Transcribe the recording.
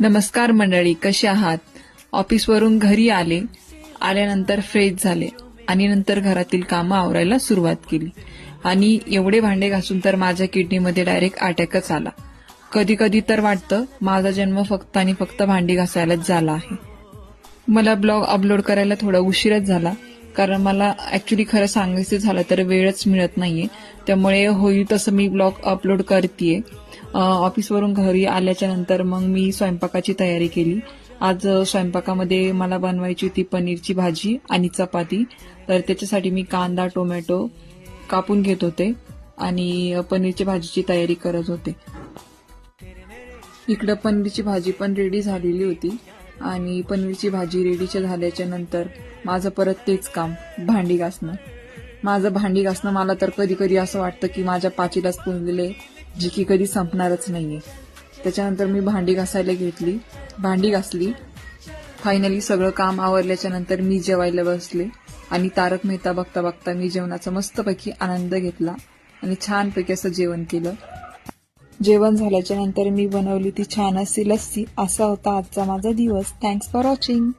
नमस्कार मंडळी, कसे आहात? ऑफिसवरून घरी आल्यानंतर फ्रेश झाले आणि नंतर घरातील कामं आवरायला सुरुवात केली आणि एवढे भांडे घासून तर माझ्या किडनीमध्ये डायरेक्ट अटॅकच आला. कधी कधी तर वाटतं माझा जन्म फक्त आणि फक्त भांडी घासायलाच झाला आहे. मला ब्लॉग अपलोड करायला थोडा उशीरच झाला, कारण मला ऍक्च्युली खरं सांगायचं झालं तर वेळच मिळत नाहीये. त्यामुळे होईल तसं मी ब्लॉग अपलोड करतेय. ऑफिसवरून घरी आल्याच्या नंतर मग मी स्वयंपाकाची तयारी केली. आज स्वयंपाकामध्ये मला बनवायची होती पनीरची भाजी आणि चपाती. तर त्याच्यासाठी मी कांदा टोमॅटो कापून घेत होते आणि पनीरची भाजीची तयारी करत होते. इकडं पनीरची भाजी पण रेडी झालेली होती आणि पनीरची भाजी रेडीच्या झाल्याच्या नंतर माझं परत तेच काम, भांडी घासणं. माझं भांडी घासणं मला तर कधी कधी असं वाटतं की माझ्या पाचीलाच पुंजले, जी की कधी संपणारच नाहीये. त्याच्यानंतर मी भांडी घासायला घेतली, भांडी घासली. फायनली सगळं काम आवरल्याच्या नंतर मी जेवायला बसले आणि तारक मेहता बघता बघता मी जेवणाचा मस्तपैकी आनंद घेतला आणि छानपैकी असं जेवण केलं. जेवण झाल्याच्या नंतर मी बनवली ती छान अशी लस्सी. असा होता आजचा माझा दिवस. Thanks for watching.